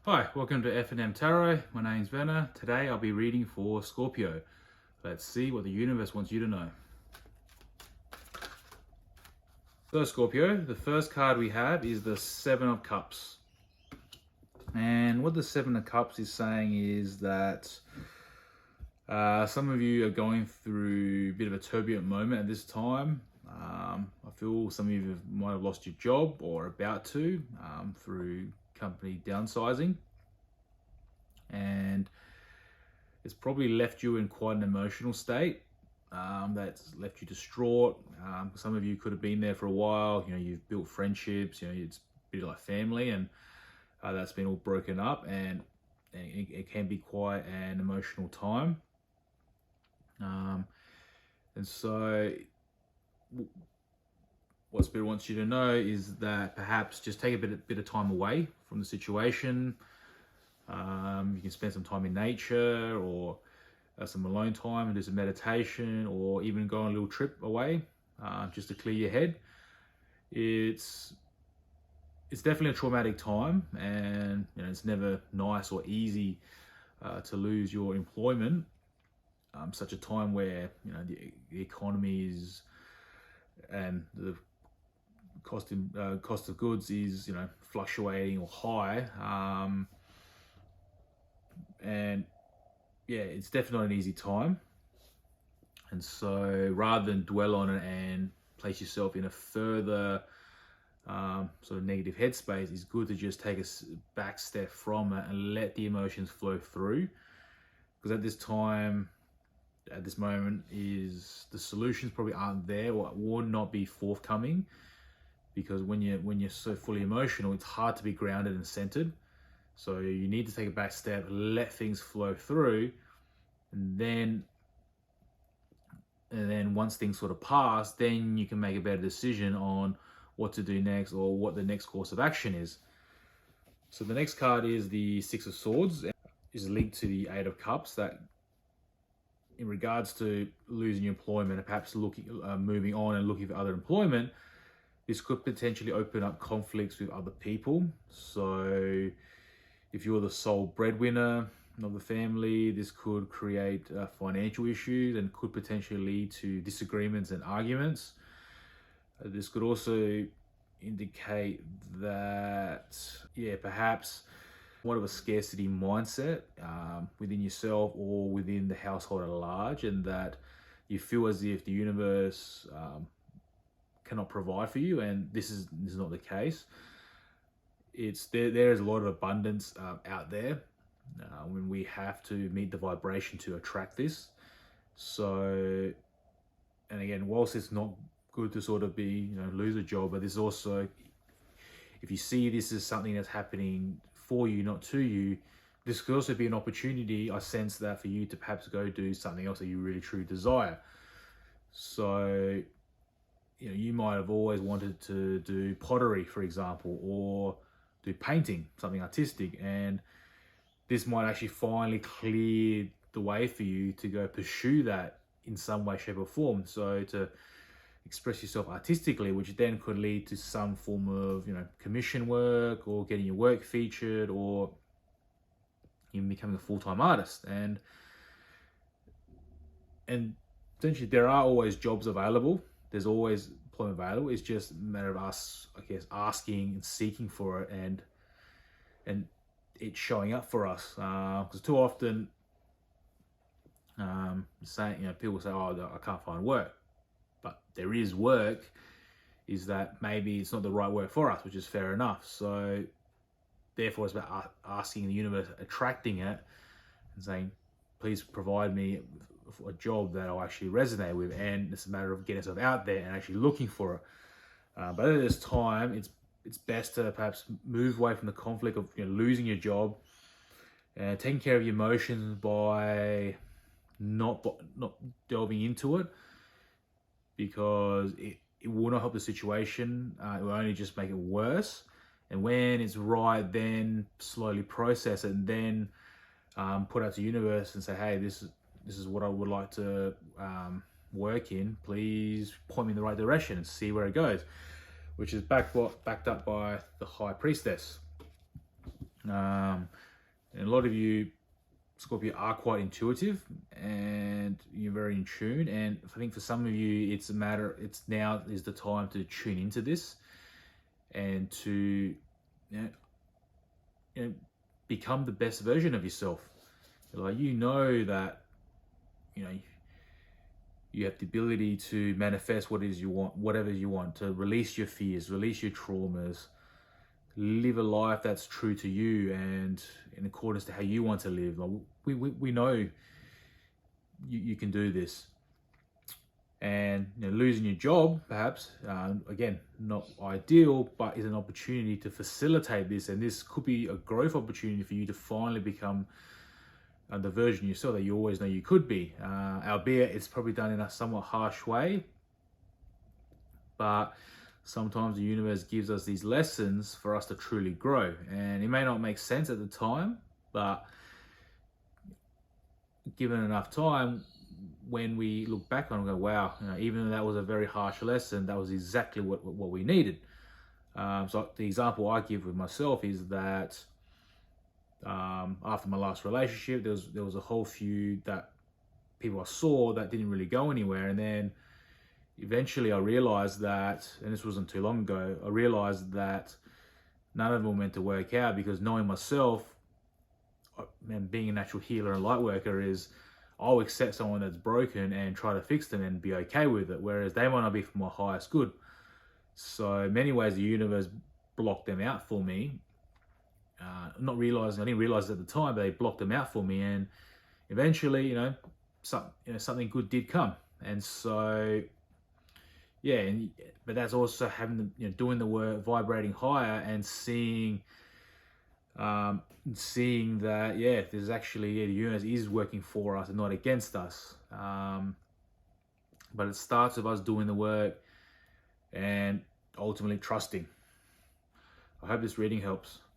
Hi, welcome to F&M Tarot. My name's Venner. Today I'll be reading for Scorpio. Let's see what the universe wants you to know. So Scorpio, the first card we have is the Seven of Cups. And what the Seven of Cups is saying is that some of you are going through a bit of a turbulent moment at this time. I feel some of you might have lost your job or about to through company downsizing, and it's probably left you in quite an emotional state. That's left you distraught. Some of you could have been there for a while. You've built friendships. It's a bit like family, and that's been all broken up, and it can be quite an emotional time. And so what Spirit wants you to know is that perhaps just take a bit of time away from the situation. You can spend some time in nature, or some alone time and do some meditation, or even go on a little trip away just to clear your head. It's definitely a traumatic time, and it's never nice or easy to lose your employment. Such a time where the economy is, and the cost of goods is fluctuating or high, and yeah, it's definitely not an easy time. And so rather than dwell on it and place yourself in a further sort of negative headspace, it's good to just take a back step from it and let the emotions flow through, because at this moment is the solutions probably aren't there, or would not be forthcoming, because when you're so fully emotional, it's hard to be grounded and centered. So you need to take a back step, let things flow through, and then once things sort of pass, then you can make a better decision on what to do next, or what the next course of action is. So the next card is the Six of Swords, is linked to the Eight of Cups, that in regards to losing your employment and perhaps moving on and looking for other employment, this could potentially open up conflicts with other people. So if you're the sole breadwinner of the family, this could create financial issues and could potentially lead to disagreements and arguments. This could also indicate that, perhaps more of a scarcity mindset within yourself or within the household at large, and that you feel as if the universe cannot provide for you, and this is not the case. There is a lot of abundance out there when we have to meet the vibration to attract this. So, and again, whilst it's not good to sort of be lose a job, but this also, if you see this as something that's happening for you, not to you, this could also be an opportunity, I sense, that for you to perhaps go do something else that you really truly desire. So you might have always wanted to do pottery, for example, or do painting, something artistic, and this might actually finally clear the way for you to go pursue that in some way, shape or form. So to express yourself artistically, which then could lead to some form of commission work, or getting your work featured, or even becoming a full-time artist. And essentially there are always jobs available, there's always employment available. It's just a matter of us, I guess, asking and seeking for it, and it showing up for us, because too often saying, people say, oh, I can't find work, but there is work, is that maybe it's not the right work for us, which is fair enough. So therefore it's about asking the universe, attracting it, and saying, please provide me a job that I'll actually resonate with. And it's a matter of getting yourself out there and actually looking for it. But at this time, it's best to perhaps move away from the conflict of losing your job, and taking care of your emotions by not delving into it, because it will not help the situation. It will only just make it worse. And when it's right, then slowly process it, and then put out to the universe and say, hey, this is what I would like to work in. Please point me in the right direction and see where it goes, which is backed up by the High Priestess. And a lot of you Scorpio are quite intuitive and you're very in tune. And I think for some of you, it's now is the time to tune into this and to become the best version of yourself. Like, that, you have the ability to manifest what it is you want, whatever you want, to release your fears, release your traumas, live a life that's true to you and in accordance to how you want to live. Like, we know you can do this. And losing your job, perhaps, again, not ideal, but is an opportunity to facilitate this. And this could be a growth opportunity for you to finally become the version of yourself that you always know you could be. Albeit it's probably done in a somewhat harsh way. But sometimes the universe gives us these lessons for us to truly grow. And it may not make sense at the time, but given enough time, when we look back on it, we go, wow, even though that was a very harsh lesson, that was exactly what we needed. So the example I give with myself is that after my last relationship, there was a whole few that people I saw that didn't really go anywhere. And then eventually I realized that, and this wasn't too long ago, I realized that none of them were meant to work out, because knowing myself and being a natural healer and light worker is, I'll accept someone that's broken and try to fix them and be okay with it, whereas they might not be for my highest good. So in many ways, the universe blocked them out for me. Not realizing, I didn't realize it at the time, but they blocked them out for me. And eventually, something good did come. And so, yeah, but that's also having doing the work, vibrating higher, and seeing that, there's actually, the universe is working for us and not against us. But it starts with us doing the work and ultimately trusting. I hope this reading helps.